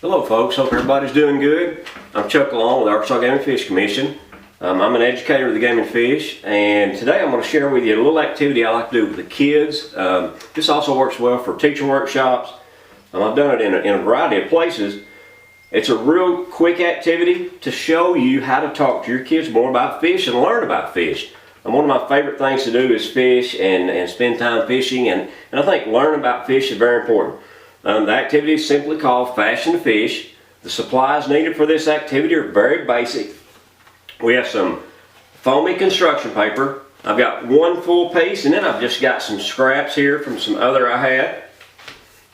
Hello folks, hope everybody's doing good. I'm Chuck Long with the Arkansas Game and Fish Commission. I'm an educator of the game and fish, and today I'm going to share with you a little activity I like to do with the kids. This also works well for teacher workshops. I've done it in a variety of places. It's a real quick activity to show you how to talk to your kids more about fish and learn about fish. One of my favorite things to do is fish and spend time fishing, and I think learning about fish is very important. The activity is simply called Fashion to Fish. The supplies needed for this activity are very basic. We have some foamy construction paper. I've got one full piece, and then I've just got some scraps here from some other I had.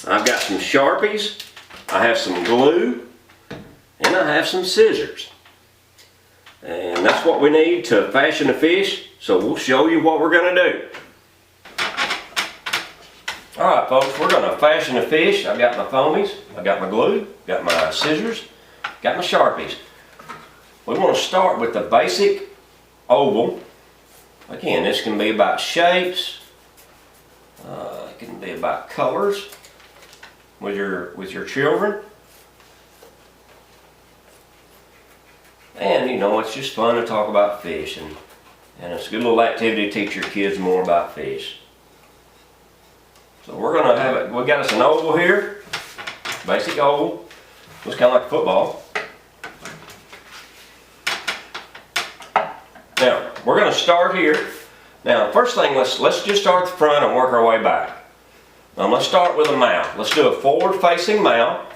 I've got some Sharpies, I have some glue, and I have some scissors. And that's what we need to fashion a fish, so we'll show you what we're going to do. Alright folks, we're going to fashion a fish. I've got my foamies, I've got my glue, got my scissors, got my Sharpies. We want to start with the basic oval. Again, this can be about shapes, it can be about colors with your children. And you know, it's just fun to talk about fish, and it's a good little activity to teach your kids more about fish. So we're going to have it, we got us an oval here, basic oval, looks kind of like football. Now, we're going to start here. Now, first thing, let's just start at the front and work our way back. Let's start with a mouth. Let's do a forward-facing mouth,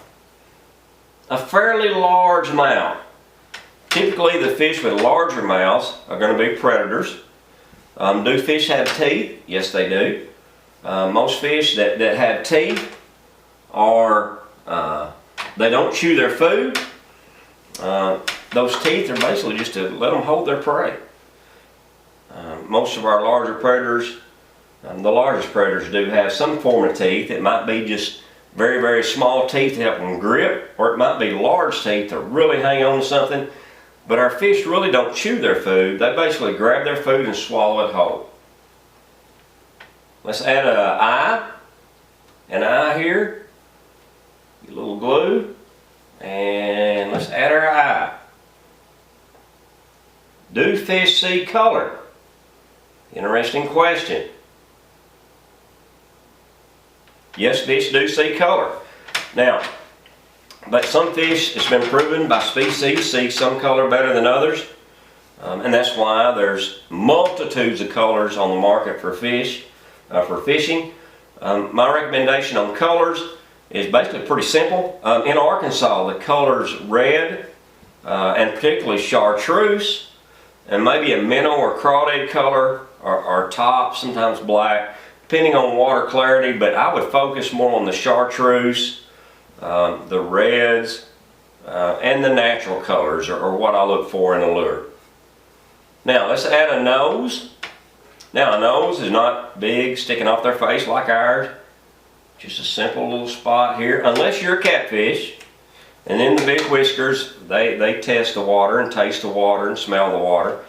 a fairly large mouth. Typically, the fish with larger mouths are going to be predators. Do fish have teeth? Yes, they do. Most fish that have teeth are, they don't chew their food. Those teeth are basically just to let them hold their prey. Most of our larger predators, the largest predators do have some form of teeth. It might be just very, very small teeth to help them grip, or it might be large teeth to really hang on to something. But our fish really don't chew their food. They basically grab their food and swallow it whole. Let's add an eye here, a little glue, and let's add our eye. Do fish see color? Interesting question. Yes, fish do see color. Now, but some fish, it's been proven by species, see some color better than others. And that's why there's multitudes of colors on the market for fish, for fishing. My recommendation on colors is basically pretty simple. In Arkansas, the colors red, and particularly chartreuse, and maybe a minnow or crawdad color, or top, sometimes black, depending on water clarity, but I would focus more on the chartreuse, the reds, and the natural colors are what I look for in a lure. Now let's add a nose. Now a nose is not big, sticking off their face like ours. Just a simple little spot here, unless you're a catfish. And then the big whiskers, they test the water and taste the water and smell the water.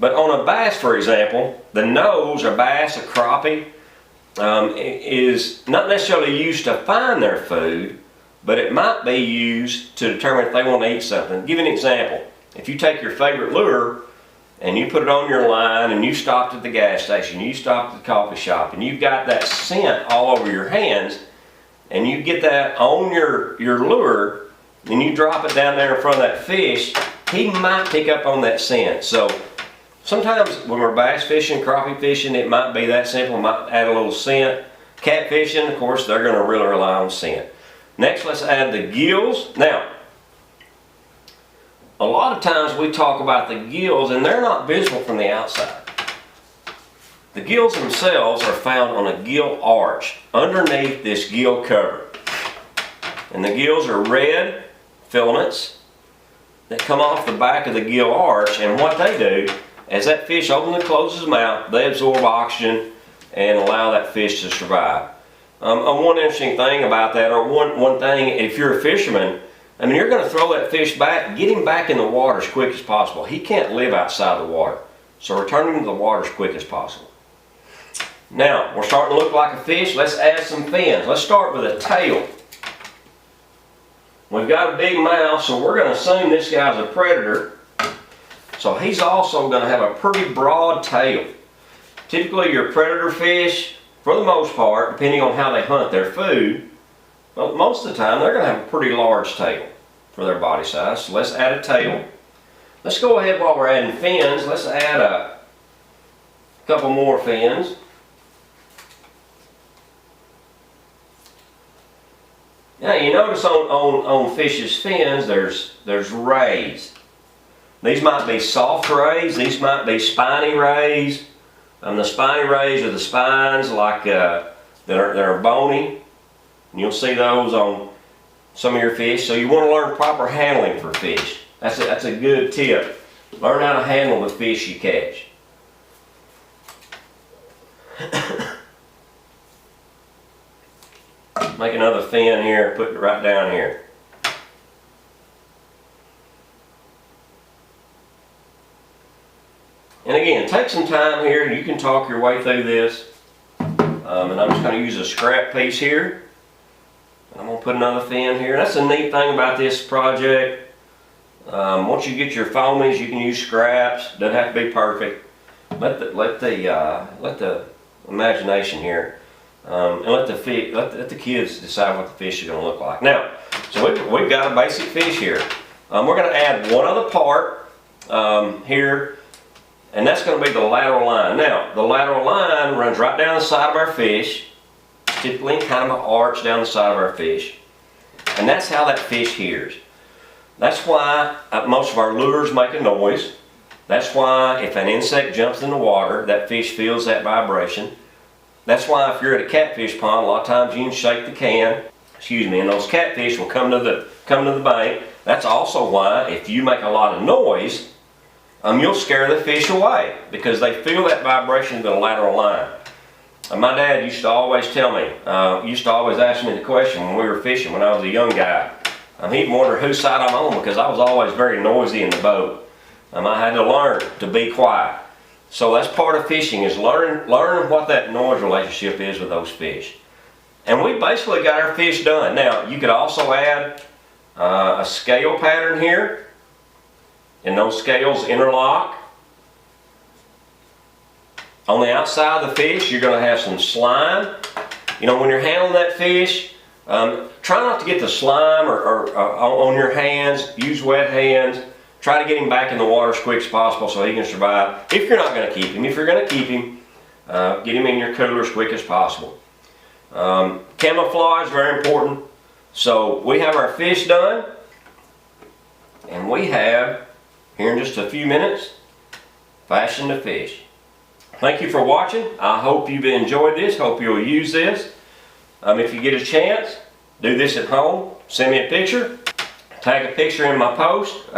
But on a bass, for example, the nose, a bass, a crappie, is not necessarily used to find their food, but it might be used to determine if they want to eat something. I'll give you an example. If you take your favorite lure and you put it on your line, and you stopped at the gas station, you stopped at the coffee shop, and you've got that scent all over your hands, and you get that on your lure, and you drop it down there in front of that fish, he might pick up on that scent. So sometimes when we're bass fishing, crappie fishing, it might be that simple. We might add a little scent. Catfishing, of course, they're going to really rely on scent. Next, let's add the gills. Now, a lot of times we talk about the gills, and they're not visible from the outside. The gills themselves are found on a gill arch underneath this gill cover. And the gills are red filaments that come off the back of the gill arch, and what they do, as that fish opens and closes his mouth, they absorb oxygen and allow that fish to survive. One interesting thing about that, or one thing, if you're a fisherman, I mean, you're going to throw that fish back, get him back in the water as quick as possible. He can't live outside the water. So return him to the water as quick as possible. Now, we're starting to look like a fish. Let's add some fins. Let's start with a tail. We've got a big mouth, so we're going to assume this guy's a predator. So he's also going to have a pretty broad tail. Typically your predator fish, for the most part, depending on how they hunt their food, but most of the time they're going to have a pretty large tail for their body size. So let's add a tail. Let's go ahead while we're adding fins. Let's add a couple more fins. Now you notice on fish's fins there's rays. These might be soft rays, these might be spiny rays. The spiny rays are the spines like that are bony. And you'll see those on some of your fish. So you want to learn proper handling for fish. That's a good tip. Learn how to handle the fish you catch. Make another fin here, put it right down here. And again, take some time here. You can talk your way through this. And I'm just going to use a scrap piece here. And I'm going to put another fin here. That's the neat thing about this project. Once you get your foamies, you can use scraps. Doesn't have to be perfect. Let the imagination here. And let the kids decide what the fish is going to look like. Now, so we've got a basic fish here. We're going to add one other part here, and that's going to be the lateral line. Now, the lateral line runs right down the side of our fish, typically in kind of an arch down the side of our fish. And that's how that fish hears. That's why most of our lures make a noise. That's why if an insect jumps in the water, that fish feels that vibration. That's why if you're at a catfish pond, a lot of times you can shake the can, and those catfish will come to the bank. That's also why if you make a lot of noise, you'll scare the fish away because they feel that vibration of the lateral line. My dad used to always tell me, used to always ask me the question when we were fishing when I was a young guy. He'd wonder whose side I'm on because I was always very noisy in the boat. I had to learn to be quiet. So that's part of fishing, is learning what that noise relationship is with those fish. And we basically got our fish done. Now, you could also add a scale pattern here, and those scales interlock. On the outside of the fish, you're going to have some slime. You know, when you're handling that fish, try not to get the slime or on your hands. Use wet hands. Try to get him back in the water as quick as possible so he can survive. If you're not going to keep him, if you're going to keep him, get him in your cooler as quick as possible. Camouflage is very important. So we have our fish done, and we have, here in just a few minutes, fashioned the fish. Thank you for watching. I hope you've enjoyed this. Hope you'll use this. If you get a chance, do this at home. Send me a picture. Tag a picture in my post.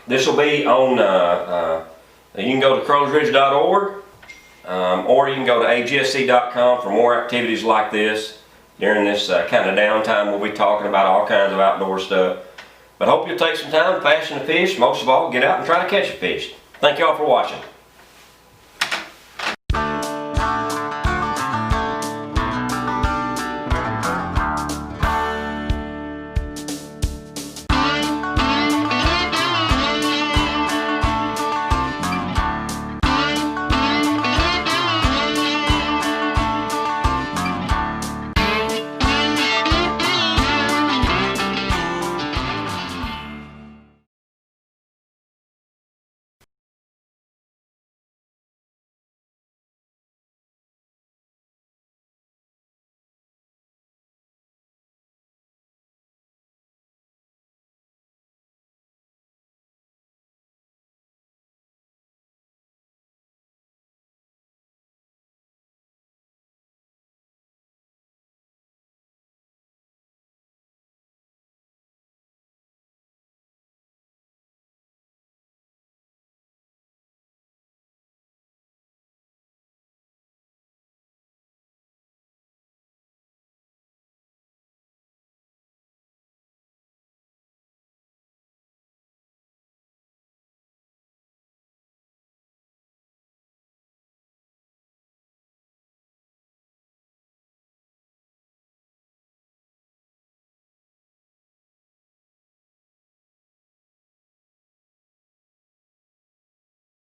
This will be on, you can go to crowsridge.org or you can go to agfc.com for more activities like this. During this kind of downtime, we'll be talking about all kinds of outdoor stuff. But hope you'll take some time, fashion a fish. Most of all, get out and try to catch a fish. Thank y'all for watching.